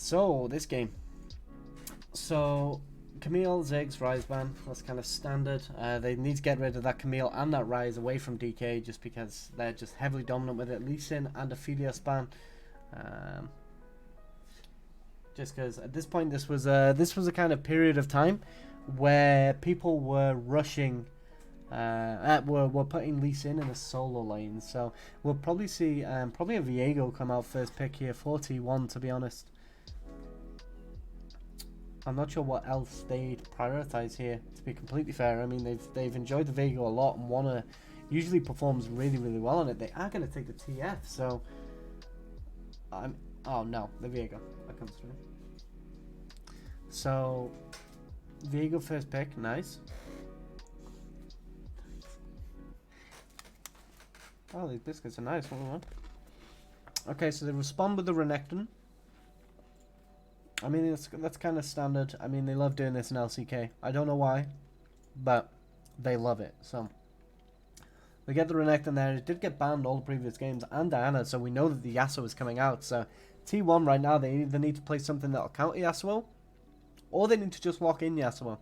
So, this game. So, Camille, Ziggs, Rise ban. That's kind of standard. They need to get rid of that Camille and that Rise away from DK just because they're just heavily dominant with it. Lee Sin and Aphelios ban. Just because at this point this was a kind of period of time where people were rushing, we're putting Lee Sin in a solo lane. So we'll probably see probably a Viego come out first pick here for T1, to be honest. I'm not sure what else they'd prioritize here, to be completely fair. I mean, they've enjoyed the Viego a lot, and Wanna usually performs really well on it. They are going to take the TF, so oh no, the Viego that comes through. So Viego first pick, nice. Oh, these biscuits are nice. Okay, so they respond with the Renekton. I mean, that's kind of standard. I mean, they love doing this in LCK. I don't know why, but they love it. So they get the Renekton there. It did get banned all the previous games, and Diana, so we know that the Yasuo is coming out. So T1 right now, they either need to play something that'll counter Yasuo, or they need to just lock in Yasuo.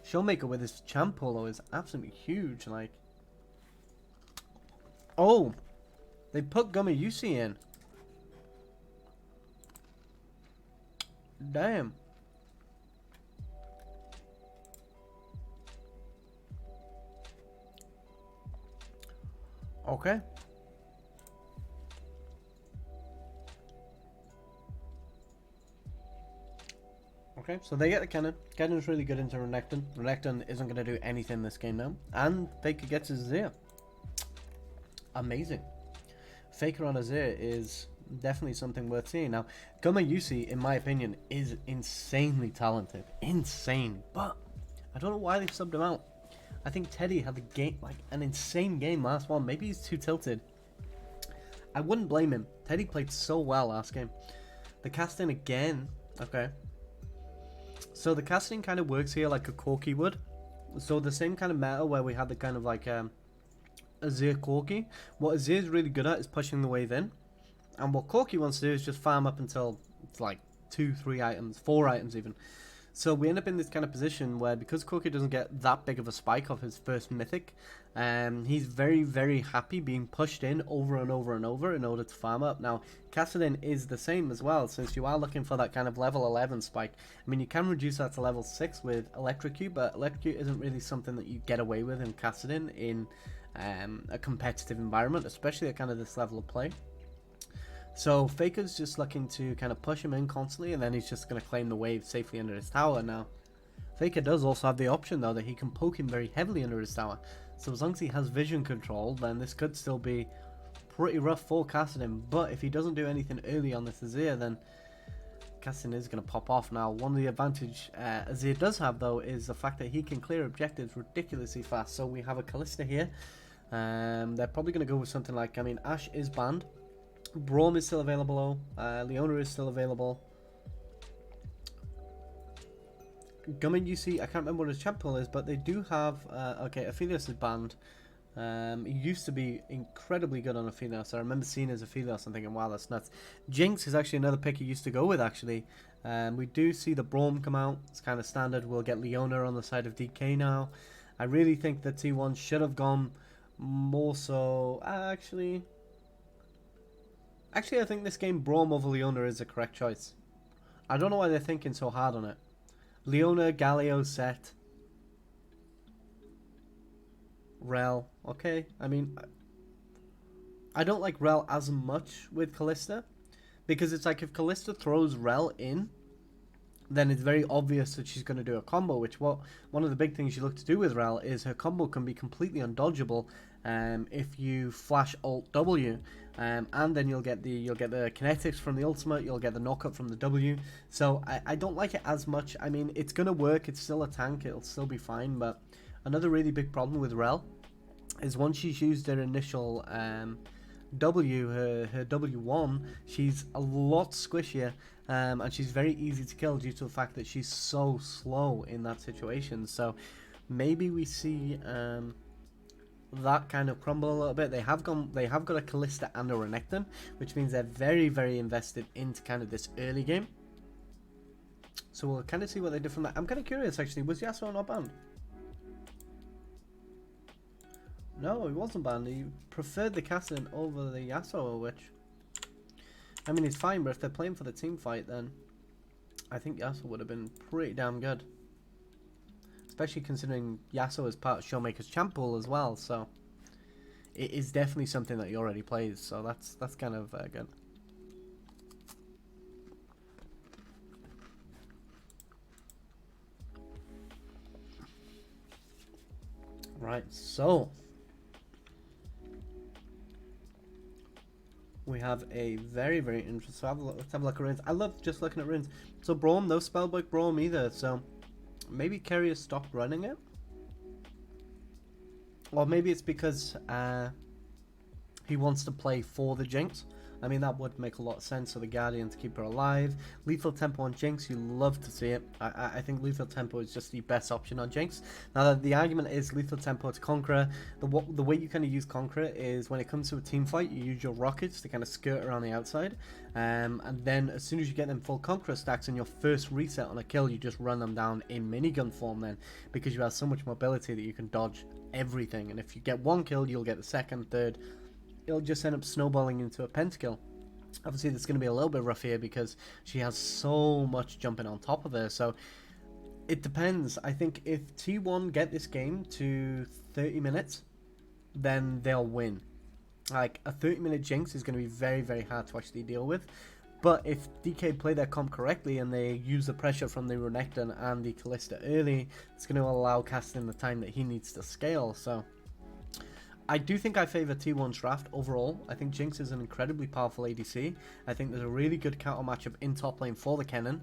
Showmaker with his champ polo is absolutely huge. Like, oh, they put Gamer Sensei in. Damn. Okay. Okay, so they get the cannon. Cannon's really good into Renekton. Renekton isn't going to do anything this game now. And Faker gets his Azir. Amazing. Faker on Azir is definitely something worth seeing. Now, Gamer Sensei, in my opinion, is insanely talented. Insane. But I don't know why they've subbed him out. I think Teddy had the game, like an insane game last one. Maybe he's too tilted. I wouldn't blame him. Teddy played so well last game. The casting again. Okay. So the casting kind of works here like a Corki would. So the same kind of meta where we had the kind of like Azir Corki. What Azir is really good at is pushing the wave in. And what Corki wants to do is just farm up until it's like 2, 3 items, 4 items even. So we end up in this kind of position where, because Corki doesn't get that big of a spike off his first mythic, he's very happy being pushed in over and over and over in order to farm up. Now, Kassadin is the same as well, since you are looking for that kind of level 11 spike. I mean, you can reduce that to level 6 with Electrocute, but Electrocute isn't really something that you get away with in Kassadin in a competitive environment, especially at kind of this level of play. So Faker's just looking to kind of push him in constantly, and then he's just going to claim the wave safely under his tower. Now, Faker does also have the option, though, that he can poke him very heavily under his tower. So as long as he has vision control, then this could still be pretty rough for Kassadin. But if he doesn't do anything early on this Azir, then Kassadin is going to pop off. Now, one of the advantage Azir does have, though, is the fact that he can clear objectives ridiculously fast. So we have a Kalista here. They're probably going to go with something like, I mean, Ashe is banned. Braum is still available. Leona is still available. Gamer Sensei, I can't remember what his champ pool is, but they do have. Okay, Aphelios is banned. He used to be incredibly good on Aphelios. I remember seeing his Aphelios and thinking, wow, that's nuts. Jinx is actually another pick he used to go with, actually. We do see the Braum come out. It's kind of standard. We'll get Leona on the side of DK now. I really think that T1 should have gone more so. Actually, I think this game, Braum over Leona, is the correct choice. I don't know why they're thinking so hard on it. Leona, Galio, Set. Rel. Okay, I mean, I don't like Rel as much with Kalista, because it's like if Kalista throws Rel in, then it's very obvious that she's going to do a combo, which one of the big things you look to do with Rel is her combo can be completely undodgeable if you flash Alt W, and then you'll get the kinetics from the ultimate, you'll get the knockup from the W. So I don't like it as much. I mean, it's going to work, it's still a tank, it'll still be fine, but another really big problem with Rel is once she's used her initial W, her W1, she's a lot squishier, and she's very easy to kill due to the fact that she's so slow in that situation. So maybe we see that kind of crumble a little bit. They have got a Callista and a Renekton, which means they're very, very invested into kind of this early game. So we'll kind of see what they do from that. I'm kind of curious, actually. Was Yasuo not banned? No, he wasn't banned. He preferred the Cassin over the Yasuo, which... I mean, it's fine, but if they're playing for the team fight, then... I think Yasuo would have been pretty damn good. Especially considering Yasuo is part of Showmaker's champ pool as well, so... It is definitely something that he already plays, so that's kind of good. Right, so we have a very, very interesting. Let's have a look at runes. I love just looking at runes. So Braum, no spellbook Braum either. So maybe Kerry has stopped running it, or maybe it's because he wants to play for the Jinx. I mean, that would make a lot of sense for the Guardian to keep her alive. Lethal Tempo on Jinx, you love to see it. I think Lethal Tempo is just the best option on Jinx. Now, the argument is Lethal Tempo to Conqueror. The way you kind of use Conqueror is when it comes to a team fight, you use your rockets to kind of skirt around the outside. And then as soon as you get them full Conqueror stacks on your first reset on a kill, you just run them down in minigun form then, because you have so much mobility that you can dodge everything. And if you get one kill, you'll get the second, third. It'll just end up snowballing into a pentakill. Obviously, that's going to be a little bit rough here because she has so much jumping on top of her. So it depends. I think if T1 get this game to 30 minutes, then they'll win. Like, a 30-minute Jinx is going to be very, very hard to actually deal with. But if DK play their comp correctly and they use the pressure from the Renekton and the Callista early, it's going to allow Castin the time that he needs to scale. So I do think I favour T1's draft overall. I think Jinx is an incredibly powerful ADC. I think there's a really good counter matchup in top lane for the Kennen.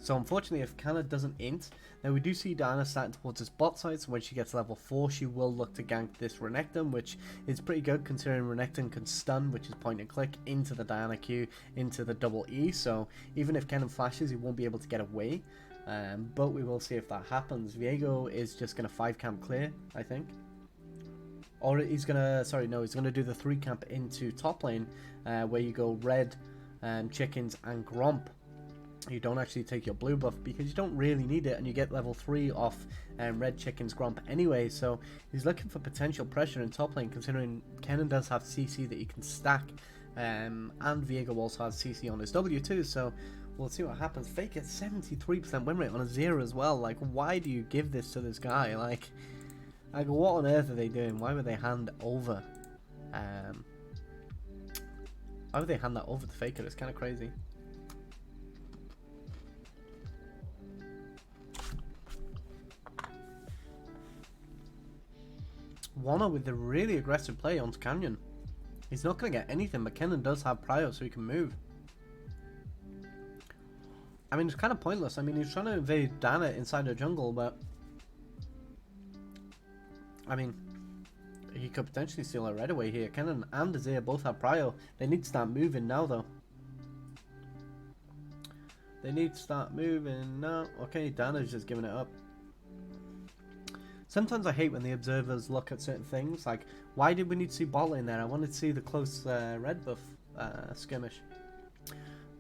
So unfortunately, if Canna doesn't int, then we do see Diana starting towards this bot side. So when she gets level 4, she will look to gank this Renekton, which is pretty good considering Renekton can stun, which is point and click, into the Diana Q, into the double E. So even if Kennen flashes, he won't be able to get away. But we will see if that happens. Viego is just going to 5 camp clear, I think. Or he's gonna, he's gonna do the 3 camp into top lane, where you go red, chickens, and Gromp. You don't actually take your blue buff because you don't really need it, and you get level 3 off red, chickens, Gromp anyway. So he's looking for potential pressure in top lane, considering Kennen does have CC that he can stack, and Viego also has CC on his W too. So we'll see what happens. Fake at 73% win rate on a 0 as well. Like, why do you give this to this guy? Like, what on earth are they doing? Why would they hand over? Why would they hand that over to Faker? It's kind of crazy. Warner with the really aggressive play onto Canyon. He's not going to get anything, but Kennen does have Prio, so he can move. I mean, it's kind of pointless. I mean, he's trying to invade Diana inside the jungle, but I mean, he could potentially steal her right away here. Kennen and Azir both have Prio. They need to start moving now, though. They need to start moving now. Okay, Diana's just giving it up. Sometimes I hate when the observers look at certain things. Like, why did we need to see bot lane there? I wanted to see the close red buff skirmish.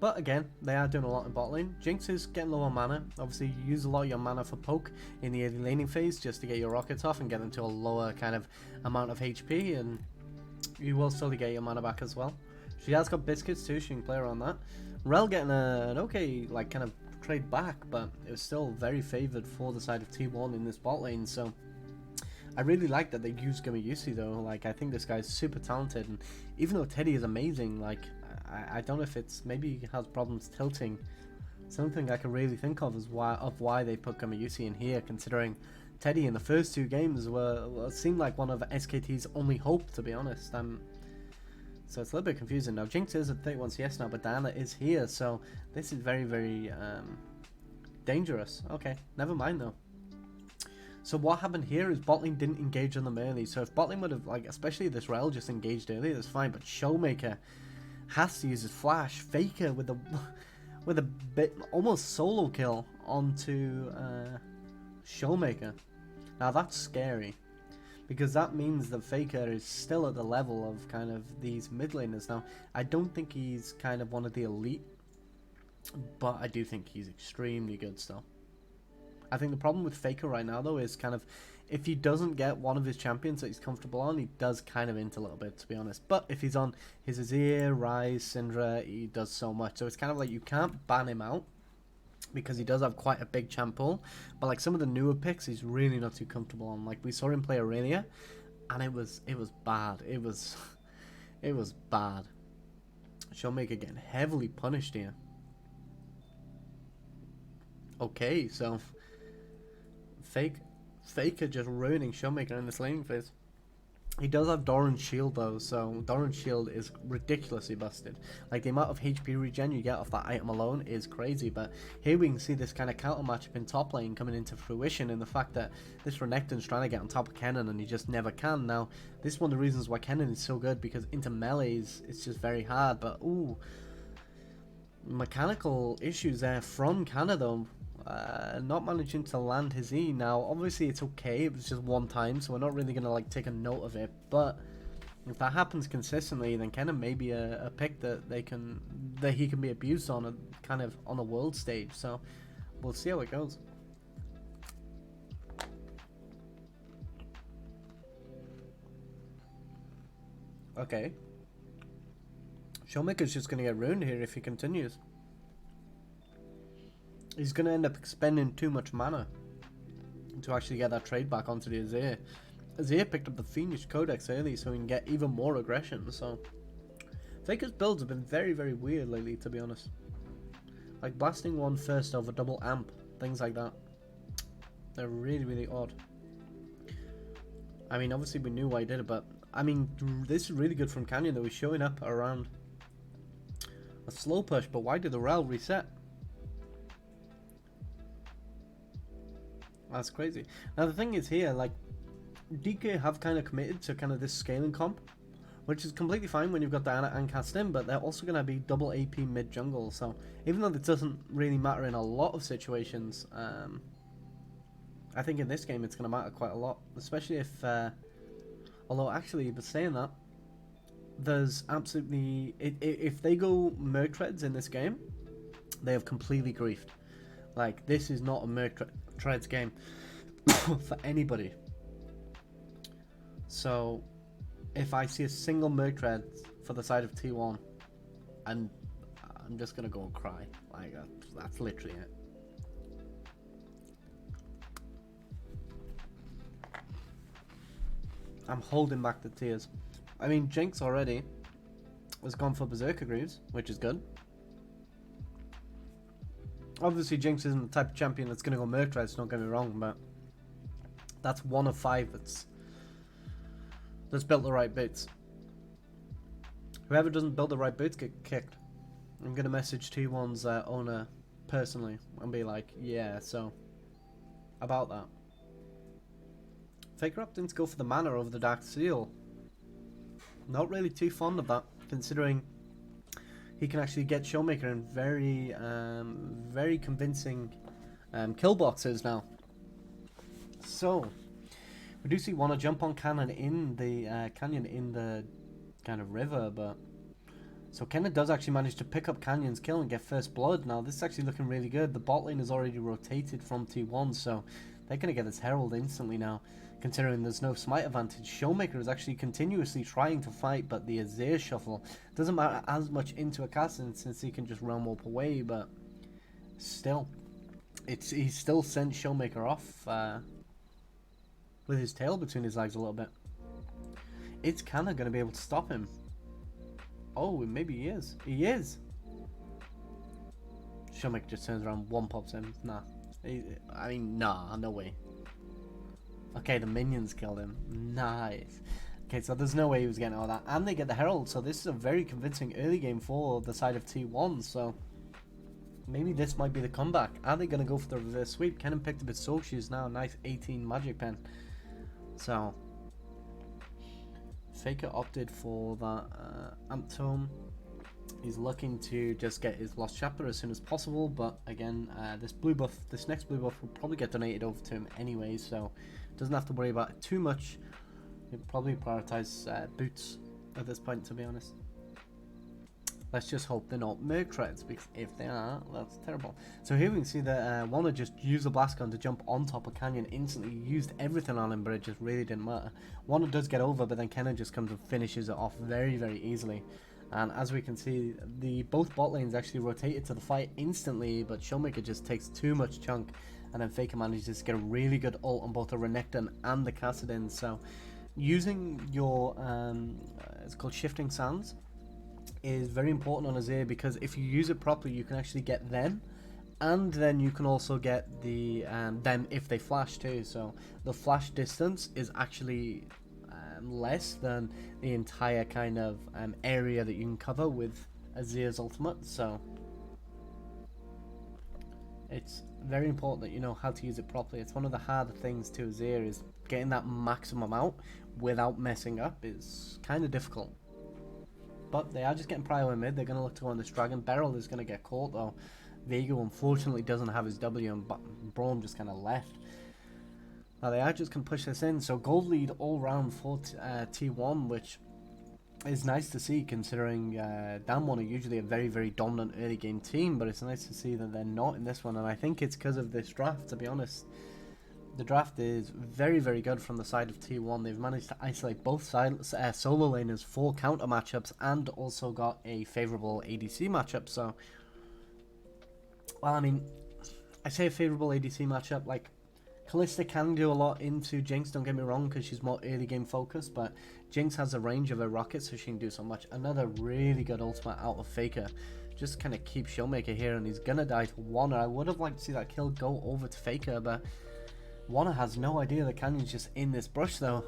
But again, they are doing a lot in bot lane. Jinx is getting low on mana. Obviously, you use a lot of your mana for poke in the early laning phase just to get your rockets off and get them to a lower kind of amount of HP, and you will slowly get your mana back as well. She has got biscuits too, she can play around that. Rel getting an okay, like, kind of trade back, but it was still very favoured for the side of T1 in this bot lane, so I really like that they use Gamer Sensei though. Like, I think this guy's super talented, and even though Teddy is amazing, like, I don't know if it's, maybe he has problems tilting. Something I can really think of is why they put Gamer Sensei in here, considering Teddy in the first 2 games seemed like one of SKT's only hope, to be honest. So it's a little bit confusing now. Jinx is at 31 CS now, but Diana is here, so this is very, very dangerous. Okay, never mind though. So what happened here is botlane didn't engage on them early. So if botlane would have, like, especially this Rel just engaged early, that's fine. But Showmaker has to use his flash. Faker with a bit almost solo kill onto Showmaker. Now that's scary, because that means that Faker is still at the level of kind of these mid laners. Now, I don't think he's kind of one of the elite, but I do think he's extremely good still. I think the problem with Faker right now, though, is kind of if he doesn't get one of his champions that he's comfortable on, he does kind of int a little bit, to be honest. But if he's on his Azir, Ryze, Syndra, he does so much. So it's kind of like you can't ban him out because he does have quite a big champ pool. But like some of the newer picks, he's really not too comfortable on. Like we saw him play Aurelia, and it was bad. It was bad. Showmaker getting heavily punished here. Okay, so Faker just ruining Showmaker in this laning phase. He does have Doran's shield though, so Doran's shield is ridiculously busted. Like the amount of HP regen you get off that item alone is crazy, but here we can see this kind of counter matchup in top lane coming into fruition in the fact that this Renekton's trying to get on top of Kennen and he just never can. Now, this is one of the reasons why Kennen is so good, because into melees it's just very hard, but ooh, mechanical issues there from Canada. Not managing to land his E. Now obviously it's okay, it was just one time, so we're not really gonna like take a note of it, but if that happens consistently, then Kennen may be a pick that he can be abused on a kind of on a world stage, so we'll see how it goes. Okay, Showmaker's just gonna get ruined here if he continues. He's going to end up expending too much mana to actually get that trade back onto the Azir. Azir picked up the Fiendish Codex early so he can get even more aggression. So Faker's builds have been very, very weird lately, to be honest. Like blasting one first over double amp, things like that. They're really, really odd. I mean, obviously we knew why he did it, but I mean, this is really good from Canyon that he's showing up around a slow push, but why did the rel reset? That's crazy. Now the thing is here, like, DK have kind of committed to kind of this scaling comp, which is completely fine when you've got Diana and Castin, but they're also going to be double AP mid jungle, so even though it doesn't really matter in a lot of situations, I think in this game it's going to matter quite a lot, especially if, although actually, but saying that, there's absolutely, if they go Merc Treads in this game, they have completely griefed. Like, this is not a Merc Treads game for anybody. So if I see a single Merc Tread for the side of T1, I'm just gonna go and cry. Like that's literally it. I'm holding back the tears. I mean, Jinx already has gone for Berserker Greaves, which is good. Obviously, Jinx isn't the type of champion that's going to go Merc Treads, don't get me wrong, but that's one of 5 that's built the right boots. Whoever doesn't build the right boots get kicked. I'm going to message T1's owner personally and be like, yeah, so, about that. Faker opting to go for the mana over the Dark Seal. Not really too fond of that, considering he can actually get Showmaker in very convincing kill boxes now. So we do see wanna jump on Canyon in the kind of river, but so Kennen does actually manage to pick up Canyon's kill and get first blood. Now this is actually looking really good. The bot lane is already rotated from T1, so they're gonna get this Herald instantly now. Considering there's no smite advantage, Showmaker is actually continuously trying to fight, but the Azir shuffle doesn't matter as much into a casting since he can just realm warp away, but still, he still sent Showmaker off with his tail between his legs a little bit. It's kinda gonna be able to stop him. Oh, maybe he is. He is! Showmaker just turns around, one pops him. Nah. I mean, nah, no way. Okay, the minions killed him. Nice. Okay, so there's no way he was getting all that. And they get the Herald, so this is a very convincing early game for the side of T1, so maybe this might be the comeback. Are they going to go for the reverse sweep? Kennen picked up his soul shoes now, nice 18 magic pen. So, Faker opted for that Amp Tome. He's looking to just get his Lost Chapter as soon as possible, but again, this next blue buff will probably get donated over to him anyway, so doesn't have to worry about it too much He'd probably prioritize boots at this point, to be honest. Let's just hope they're not Merc Treads, because if they are, that's terrible. So here we can see that Wanna just used the blast gun to jump on top of Canyon instantly. Used everything on him, but it just really didn't matter. Wanna does get over, but then Kennen just comes and finishes it off very, very easily. And as we can see, both bot lanes actually rotated to the fight instantly, but Showmaker just takes too much chunk, and then Faker manages to get a really good ult on both the Renekton and the Kassadin. So using your, it's called Shifting Sands, is very important on Azir, because if you use it properly you can actually get them, and then you can also get the them if they flash too. So the flash distance is actually less than the entire kind of area that you can cover with Azir's ultimate. So it's very important that you know how to use it properly. It's one of the harder things to Azir, is getting that maximum out without messing up is kind of difficult. But they are just getting prio in mid. They're going to look to go on this dragon. Beryl is going to get caught though. Vigo unfortunately doesn't have his W, and Braum just kind of left. Now they are just going to push this in. So gold lead all round for T1, which is nice to see, considering Damwon are usually a very, very dominant early game team. But it's nice to see that they're not in this one. And I think it's because of this draft, to be honest. The draft is very, very good from the side of T1. They've managed to isolate both sides, solo laners for counter matchups, and also got a favourable ADC matchup. So, well, I mean, I say a favourable ADC matchup, like, Kalista can do a lot into Jinx, don't get me wrong, because she's more early game focused, but Jinx has a range of her rockets, so she can do so much. Another really good ultimate out of Faker. Just kind of keep Showmaker here, and he's going to die to Wanna. I would have liked to see that kill go over to Faker, but Wanna has no idea that Canyon's just in this brush though.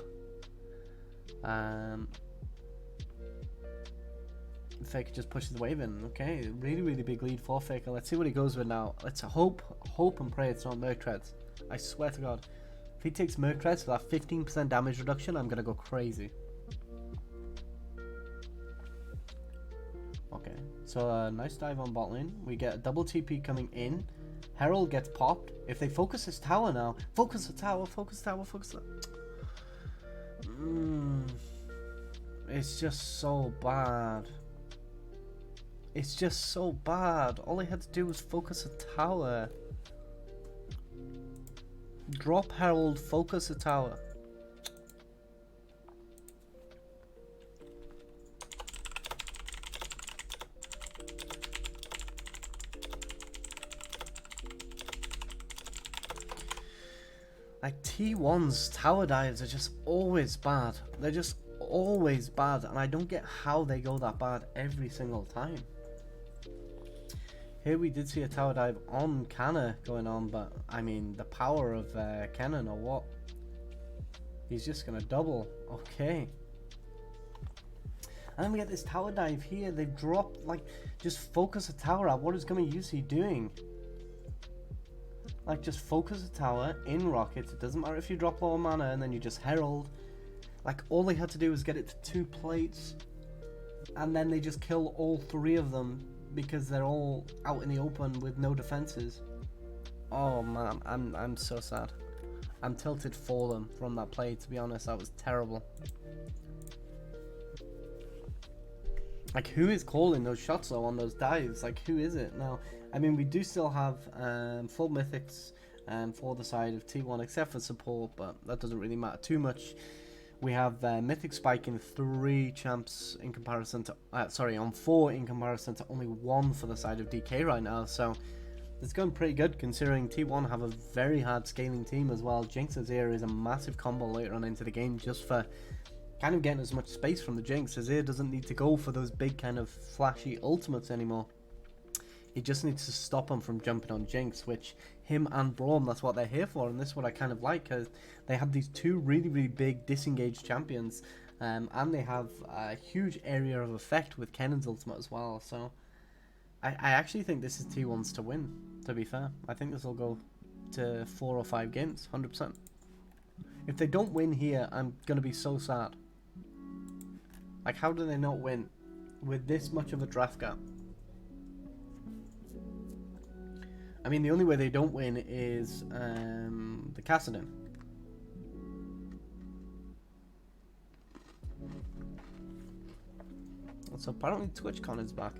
Faker just pushes the wave in. Okay, really, really big lead for Faker. Let's see what he goes with now. Let's hope and pray it's not Merc Treads. I swear to God. If he takes Merc Treads for that 15% damage reduction, I'm going to go crazy. Okay, so a nice dive on bot lane. We get a double TP coming in. Herald gets popped. If they focus his tower now, focus the tower, focus the tower, focus the... It's just so bad. It's just so bad. All he had to do was focus a tower. Drop Herald, focus a tower. Like, T1's tower dives are just always bad. They're just always bad, and I don't get how they go that bad every single time. Here we did see a tower dive on Canna going on, but I mean, the power of Kennen or what? He's just gonna double. Okay. And then we get this tower dive here. They've dropped, like, just focus a tower out. What is Gamer Sensei doing? Like, just focus a tower in rockets. It doesn't matter if you drop lower mana and then you just herald. Like, all they had to do was get it to 2 plates, and then they just kill all 3 of them because they're all out in the open with no defenses. Oh man, I'm so sad. I'm tilted for them from that play, to be honest. That was terrible. Like, who is calling those shots though on those dives? Like, who is it now? I mean, we do still have full mythics for the side of T1, except for support, but that doesn't really matter too much. We have mythic spike in 3 champs in comparison to, on 4 in comparison to only 1 for the side of DK right now. So it's going pretty good, considering T1 have a very hard scaling team as well. Jinx Azir is a massive combo later on into the game, just for kind of getting as much space from the Jinx. Azir doesn't need to go for those big kind of flashy ultimates anymore. He just needs to stop him from jumping on Jinx, which him and Braum, that's what they're here for. And this is what I kind of like, because they have these 2 really, really big disengaged champions, and they have a huge area of effect with Kennen's ultimate as well. So I actually think this is T1's to win, to be fair. I think this will go to 4 or 5 games, 100%. If they don't win here, I'm going to be so sad. Like, how do they not win with this much of a draft gap? I mean, the only way they don't win is the Kassadin. So apparently TwitchCon is back.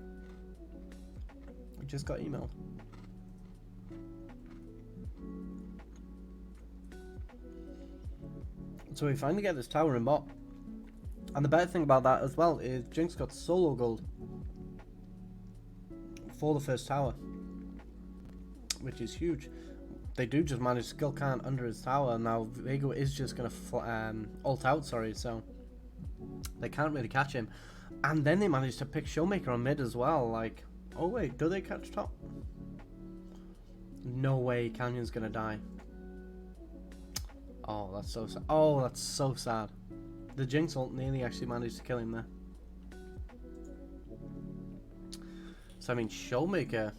We just got emailed. So we finally get this tower in bot. And the better thing about that as well is Jinx got solo gold for the first tower, which is huge. They do just manage skill count under his tower. Now Viego is just going to ult out, sorry, so they can't really catch him. And then they managed to pick Showmaker on mid as well. Like, oh wait, do they catch top? No way, Canyon's going to die. Oh, that's so sad. Oh, that's so sad. The Jinx ult nearly actually managed to kill him there. So, I mean, Showmaker.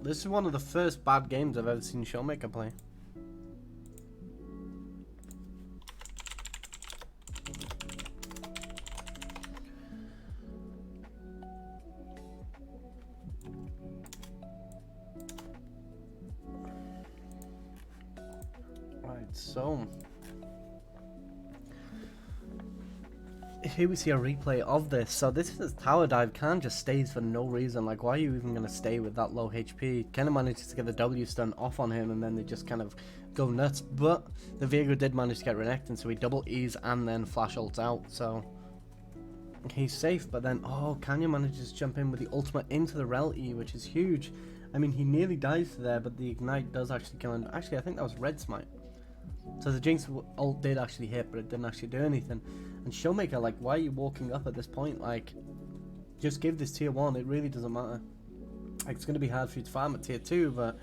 This is one of the first bad games I've ever seen Showmaker play. Right, so here we see a replay of this. So this is tower dive. Can just stays for no reason. Like, why are you even going to stay with that low HP? Kind of manages to get the W stun off on him, and then they just kind of go nuts. But the Viego did manage to get Renekton, so he double E's and then flash ults out. So he's safe. But then, oh, Canyon manages to jump in with the ultimate into the Rel E, which is huge. I mean, he nearly dies there, but the Ignite does actually kill him. Actually, I think that was Red Smite. So the Jinx ult did actually hit, but it didn't actually do anything. And Showmaker, like, why are you walking up at this point? Like, just give this tier 1. It really doesn't matter. Like, it's going to be hard for you to farm at tier 2, but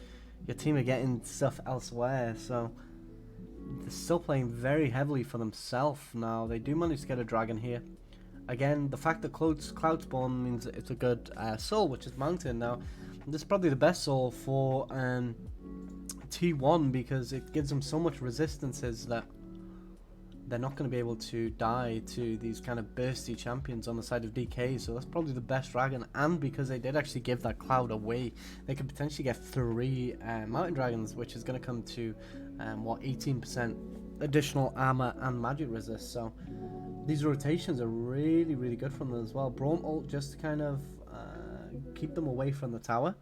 your team are getting stuff elsewhere. So they're still playing very heavily for themselves now. They do manage to get a dragon here. Again, the fact that Cloud Spawn means that it's a good soul, which is Mountain. Now, this is probably the best soul for T1 because it gives them so much resistances that they're not going to be able to die to these kind of bursty champions on the side of DK. So that's probably the best dragon, and because they did actually give that cloud away, they could potentially get 3 mountain dragons, which is going to come to what, 18% additional armor and magic resist. So these rotations are really, really good from them as well. Braum ult just to kind of keep them away from the tower.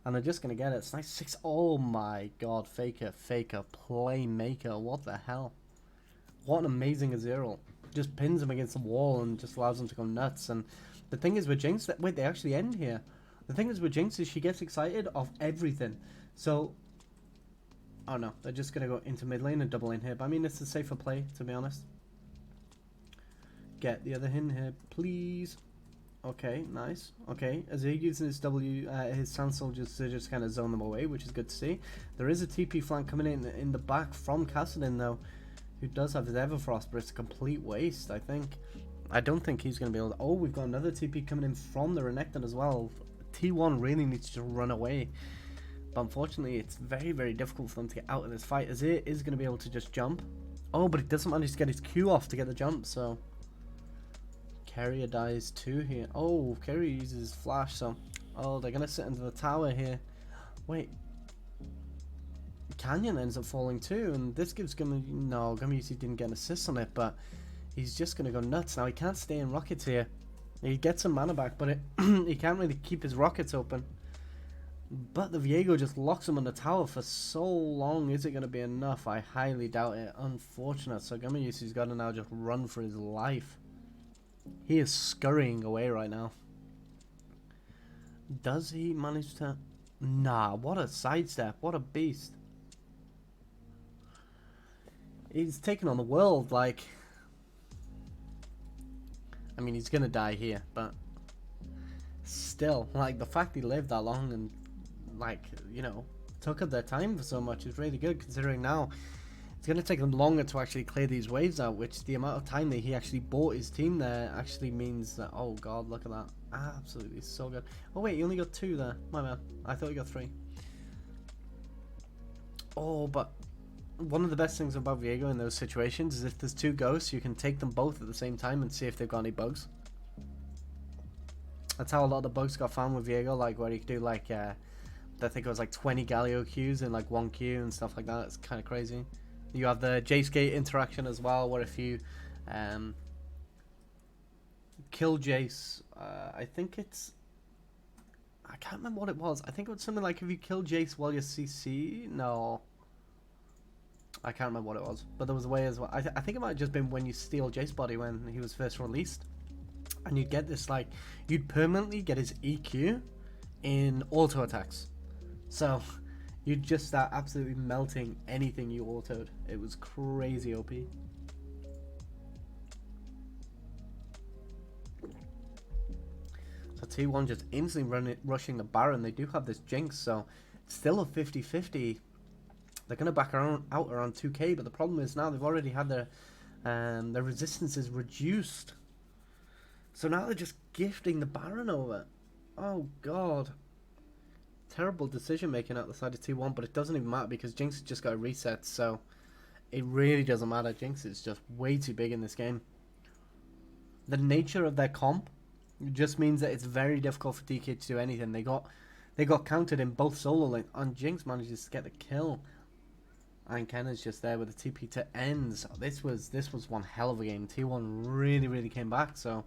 And they're just going to get it. It's nice 6. Oh my god. Faker, playmaker. What the hell? What an amazing Azirl. Just pins him against the wall and just allows him to go nuts. And the thing is with Jinx, wait, they actually end here. The thing is with Jinx is she gets excited of everything. So, oh no, they're just going to go into mid lane and double in here. But I mean, it's a safer play, to be honest. Get the other in here, please. Okay, nice. Okay, Azir using his his Sand Soldiers to just kind of zone them away, which is good to see. There is a TP flank coming in the back from Kassadin though, who does have his Everfrost, but it's a complete waste, I think. I don't think he's going to be able to... Oh, we've got another TP coming in from the Renekton as well. T1 really needs to run away. But unfortunately, it's very, very difficult for them to get out of this fight. Azir is going to be able to just jump. Oh, but he doesn't manage to get his Q off to get the jump, so... Carrier dies too here. Oh, Carrier uses flash, so... Oh, they're going to sit into the tower here. Wait. Canyon ends up falling too, and this gives Gummy... No, Gummyusi didn't get an assist on it, but he's just going to go nuts. Now, he can't stay in rockets here. He gets some mana back, but he can't really keep his rockets open. But the Viego just locks him on the tower for so long. Is it going to be enough? I highly doubt it. Unfortunate. So Gummyusi's got to now just run for his life. He is scurrying away right now. Does he manage to... Nah, what a sidestep. What a beast. He's taking on the world, like... I mean, he's gonna die here, but... Still, like, the fact he lived that long and, like, you know, took up their time for so much is really good, considering now it's gonna take them longer to actually clear these waves out, which the amount of time that he actually bought his team there actually means that... Oh god, look at that. Absolutely so good. Oh wait, he only got 2 there. My bad. I thought he got 3. Oh, but... One of the best things about Viego in those situations is if there's 2 ghosts, you can take them both at the same time and see if they've got any bugs. That's how a lot of the bugs got found with Viego, like where you could do like, I think it was like 20 Galio Qs in like 1 Q and stuff like that. It's kind of crazy. You have the Jace Gate interaction as well, where if you kill Jace. I think it's... I can't remember what it was. I think it was something like if you kill Jace while you're CC. No. I can't remember what it was. But there was a way as well. I think it might have just been when you steal Jace body when he was first released. And you'd get this, like... You'd permanently get his EQ in auto attacks. So... You'd just start absolutely melting anything you autoed. It was crazy OP. So T1 just instantly rushing the Baron. They do have this Jinx, so it's still a 50-50. They're going to back out around 2k, but the problem is now they've already had their resistances reduced. So now they're just gifting the Baron over. Oh god. Terrible decision making out the side of T1, but it doesn't even matter because Jinx has just got a reset, so it really doesn't matter. Jinx is just way too big in this game. The nature of their comp just means that it's very difficult for DK to do anything. They got countered in both solo lanes, and Jinx manages to get the kill. And Kenna's just there with the TP to end. So this was one hell of a game. T1 really came back. So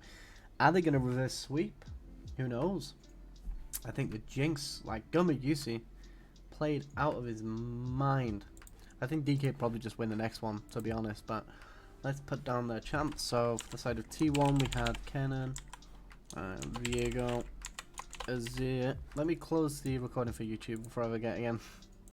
are they going to reverse sweep? Who knows? I think the Jinx, like Gamer Sensei, played out of his mind. I think DK probably just win the next one, to be honest. But let's put down their champs. So for the side of T1, we had Kennen, Viego, Azir. Let me close the recording for YouTube before I forget again.